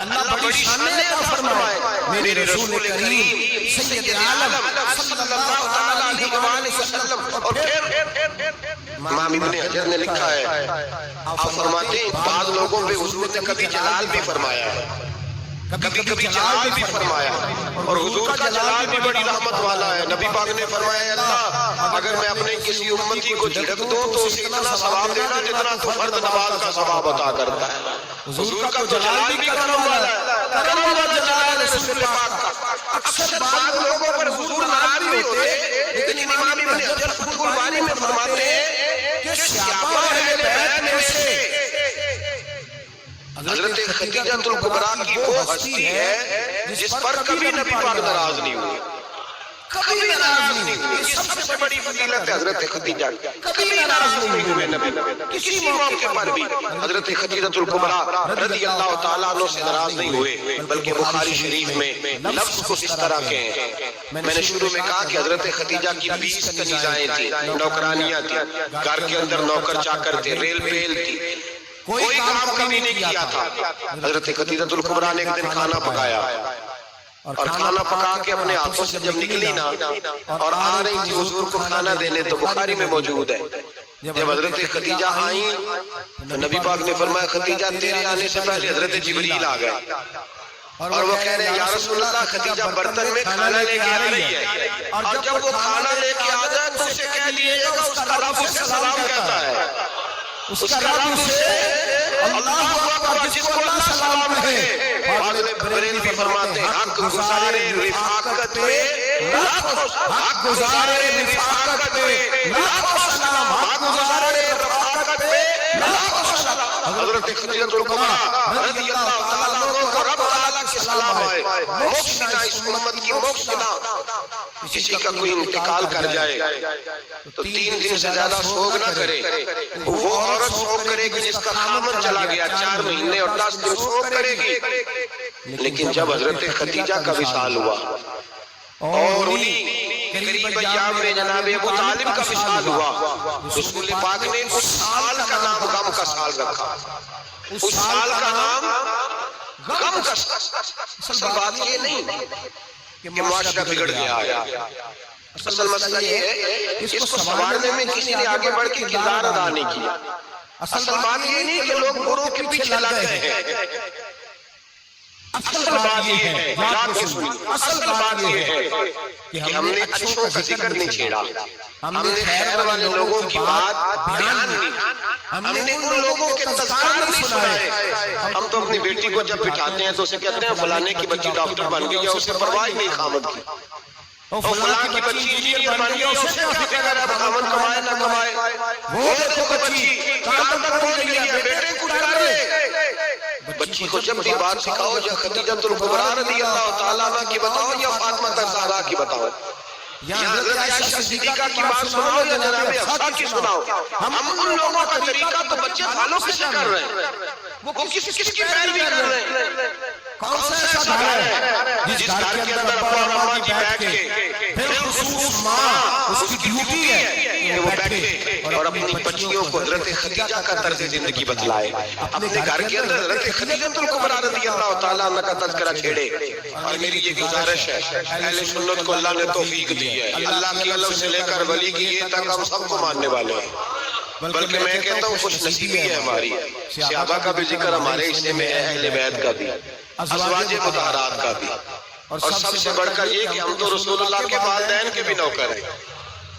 A: اللہ بڑی شان عطا فرمائے گا۔ میرے رسول کریم سید عالم صلی اللہ تعالیٰ علیہ وآلہ وسلم، اور پھر امام ابن حجر نے لکھا ہے آپ فرماتے ہیں بعض لوگوں پہ حضور نے کبھی جلال بھی فرمایا ہے، کبھی جلال بھی فرمایا، اور حضور کا جلال بھی بڑی رحمت والا ہے۔ نبی پاک نے فرمایا اللہ اگر میں اپنے کسی امتی کو جھڑک دوں تو اسے اتنا ثواب دینا جتنا تو فرد نماز کا ثواب عطا کرتا ہے۔ حضور کا تو جلال بھی کرم والا ہے، کرم والا جلال ہے رسول پاک کا۔ اکثر بعض لوگوں پر حضور ناراض بھی ہوتے، لیکن امام ابن حجر فتح الباری میں فرماتے ہیں کہ صحابہ اہل بیت میں سے حضرت خدیجہ الکبریٰ کی وہ ہستی ہے جس پر کبھی نبی پاک ناراض نہیں ہوئے، کبھی ناراض نہیں ہوئی. یہ سب سے بڑی فضیلت ہے حضرت خدیجہ. کبھی ناراض نہیں ہوئے نبی. کسی موقع پر بھی حضرت خدیجہ الکبریٰ رضی اللہ تعالیٰ عنہ سے ناراض نہیں ہوئے. بلکہ بخاری شریف میں لفظ کچھ اس طرح کے ہیں. میں نے شروع میں کہا کہ حضرت خدیجہ کی 20 کنیزائیں تھیں, نوکرانیاں تھیں, گھر کے اندر نوکر چاکر تھے, ریل پیل تھی, کوئی کام کبھی نہیں کیا تھا. حضرت خدیجہ الکبریٰ نے ایک دن کھانا پکایا اور کھانا پکا کے اپنے ہاتھوں سے جب نکلی نا اور آ رہی تھی حضور کو کھانا دینے, تو بخاری میں موجود ہے جب حضرت خدیجہ آئیں تو نبی پاک نے فرمایا خدیجہ تیرے آنے سے پہلے حضرت جبریل آ گئے اور وہ کہہ رہے ہیں یا رسول اللہ خدیجہ برتن میں کھانا لے کے آ رہی ہے, اور جب وہ کھانا لے کے آ جائے تو اسے کہہ لیجیے گا اس کا رب اسے سلام کہتا ہے, اس کا رب اسے اللہ اکبر جس کو اللہ سلام کہے. بریلوی فرماتے ہیں حق گزارے رفاقت پہ حق گزارے رفاقت پہ لاکھوں سلام, حق گزارے رفاقت پہ لاکھوں سلام. حضرت خدیجہ الکبریٰ رضی اللہ تعالیٰ عنہ کو رب تعالیٰ کے سلام آئے. موقشنا اس امت کی موقشنا, کسی کا کوئی انتقال کر جائے تو 3 دن سے زیادہ سوگ نہ کرے. وہ عورت سوگ کرے گی جس کا خامن چلا گیا, 4 مہینے اور 10 دن سوگ کرے گی. لیکن جب حضرت خدیجہ کا وصال ہوا اور انہی قریب ایام میں جناب ابو طالب کا وصال ہوا, رسول پاک نے اس سال کا نام غم کا سال رکھا. اس سال کا نام غم کا سال. اصل بات یہ نہیں کہ معاشرہ بگڑ گیا ہے, اصل مسئلہ یہ ہے اس کو سنوارنے میں کسی نے آگے بڑھ کے کردار ادا نہیں کیا. اصل بات یہ نہیں کہ لوگ بروں کے پیچھے لگ گئے ہیں. اصل بات یہ ہے, اصل بات یہ ہے کہ ہم نے اچھوں کا ذکر نہیں چھیڑا, ہم نے خیر والے لوگوں کی بات بیان نہیں, ہم نے ان لوگوں کے تذکار نہیں سنائے. ہم تو اپنی بیٹی کو جب بٹھاتے ہیں تو اسے کہتے ہیں فلانے کی بچی ڈاکٹر بن گئی, یا اسے پرواہ نہیں خامد کی. فلاں کی بچی انجینئر بن گئی, اسے کیا فکر ہے خامد کمائے نہ کمائے. وہ دیکھو بچی کام تک پہنچ گئی ہے, بیٹے کچھ کر رہے. بچی کو جب بھی بات سکھاؤ یا خدیجہ الکبریٰ رضی اللہ تعالیٰ عنہ کی بتاؤ یا فاطمہ الزہرا کی بتاؤ, یا حضرت عائشہ صدیقہ کی بات سناؤ یا جناب حفصہ کی سناؤ. ہم ان لوگوں کا طریقہ تو بچے فالو کسے کر رہے ہیں, وہ کس کی پیروی کر رہے ہیں. کون سا ایسا گھر ہے جس گھر کے اندر ابا اور اماں جی بیٹھ کے پھر خصوص ماں اس کی ڈیوٹی ہے کہ وہ بیٹھے اور اپنی بچیوں کو حضرت خدیجہ کا طرز زندگی بتلائے. اپنے گھر کے اندر حضرت خدیجہ الکبریٰ رضی اللہ تعالیٰ عنہ کا تذکرہ چھیڑے. اور میری یہ گزارش ہے, اہل سنت کو اللہ نے توفیق دی ہے, اللہ کی علم سے لے کر ولی کی یہ تک ہم سب کو ماننے والے ہیں. بلکہ میں کہتا ہوں خوش نصیبی ہے ہماری, صحابہ کا بھی ذکر ہمارے حصے میں ہے, اہل بیت کا بھی, ازواج مطہرات کا بھی, اور سب سے بڑھ کر یہ کہ ہم تو رسول اللہ کے والدین کے بھی نوکر ہیں.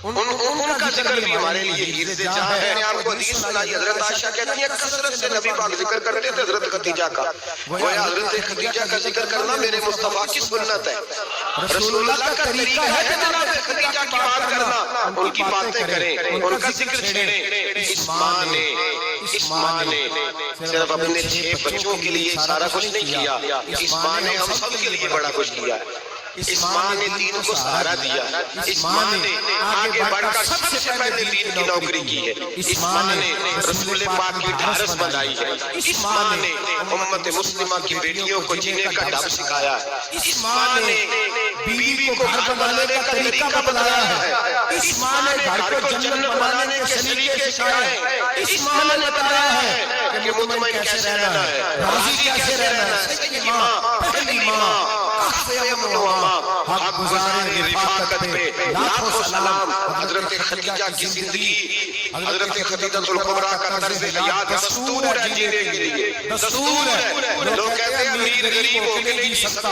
A: ان کا ذکر بھی ہمارے لیے حرز جاں ہے. میں نے آپ کو حدیث سنائی, حضرت عائشہ کہتی ہیں کثرت سے نبی پاک ذکر کرتے تھے حضرت خدیجہ کا. گویا حضرت خدیجہ کا ذکر کرنا میرے مصطفیٰ کی سنت ہے. رسول اللہ کا طریقہ ہے کہ جناب خدیجہ کی بات کرنا, ان کی باتیں کریں, ان کا ذکر چھیڑیں. اس ماں نے صرف اپنے 6 بچوں کے لیے سارا کچھ نہیں کیا, اس ماں نے ہم سب کے لیے بڑا کچھ کیا. اس ماں نے دین کو سہارا دیا, اس ماں نے آگے بڑھ کر سب سے پہلے دین کی نوکری کی ہے. اس ماں نے رسول پاک کی ڈھارس بنائی ہے. اس ماں نے امت مسلمہ کی بیٹیوں کو جینے کا ڈھنگ سکھایا ہے. اس ماں نے بیوی کو گھر بنانے کا طریقہ بتایا ہے. اس ماں نے گھر کو جنت بنانے کے طریقے سکھائے. اس ماں نے بتایا ہے کہ مطمئن کیسے رہنا ہے, راضی کیسے رہنا ہے. سیدی ماں, پہلی ماں, حق گزارے رفاقت پہ لاکھوں سلام. حضرت خدیجہ کی زندگی, حضرت خدیجہ الکبریٰ کا طرز حیات دستور ہے جینے کے لیے, دستور ہے. لوگ کہتے ہیں امیر غریب ہو کے نہیں جی سکتا,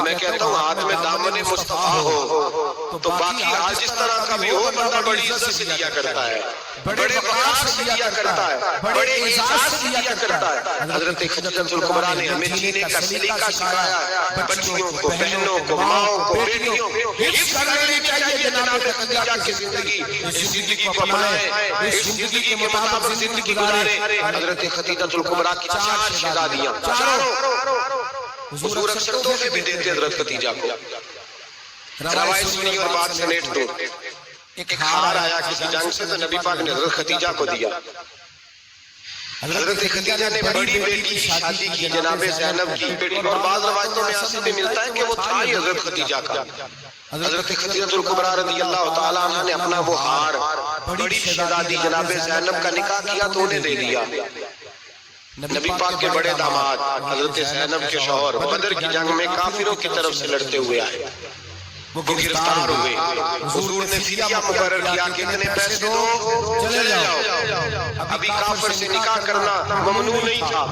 A: میں کہتا ہوں ہاتھ میں دامن مصطفیٰ ہو تو باقی حال جس طرح کا بھی ہو بندہ بڑی عزت سے دیا کرتا ہے, بڑے وقار سے دیا کرتا ہے, بڑے اعزاز سے دیا کرتا ہے. حضرت خدیجہ الکبریٰ نے ہمیں جینے کا سلیقہ سکھایا. بچیوں کو, بہنوں کو, ماؤں کو, بیٹیوں کو حفظ کرنے چاہیے جناب خدیجہ کی زندگی. اس زندگی کو اپنائیں, اس زندگی کے مطابق زندگی گزاریں. حضرت خدیجہ الکبریٰ کی 4 شہزادیاں, چاروں حضور اکثر تحفے بھی دیتے حضرت خدیجہ کو. روایت سنی اور بات سمیٹ دو. ایک ہار آیا کسی جنگ سے تو نبی پاک نے حضرت خدیجہ کو دیا. حضرت خدیجہ نے بڑی بیٹی کی شادی کی جناب زینب کی بیٹی, اور بعض روایتوں میں ایسے بھی ملتا ہے کہ وہ تھا ہی حضرت خدیجہ کا. حضرت خدیجہ الکبریٰ رضی اللہ تعالیٰ عنہ نے اپنا وہ ہار بڑی شہزادی جناب زینب کا نکاح کیا تو انہیں دے دیا. نبی پاک کے بڑے داماد حضرت زینب کے شوہر بدر کی جنگ میں کافروں کی طرف سے لڑتے ہوئے آئے, وہ گرفتار ہوئے. حضور نے فدیہ مقرر کیا کہ اتنے پیسے دو چلے جاؤ. ابھی کافر سے نکاح کرنا ممنوع نہیں تھا.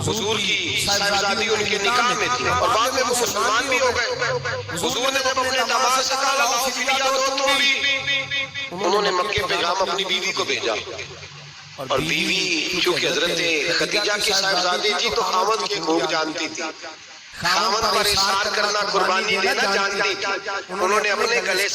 A: حضور کی صاحبزادی ان کے نکاح میں تھی اور بعد میں وہ مسلمان بھی ہو گئے. حضور نے جب اپنے داماد سے کہا لگاؤ فدیہ دو تم بھی, انہوں نے مکے پیغام اپنی بیوی کو بھیجا. اور بیوی چونکہ حضرت خدیجہ کی صاحبزادی تھی تو خاوند کے خوب جانتی تھی, خاوند پر اظہار کرنا قربانی دینا جانتی تھی. انہوں نے اپنے گلے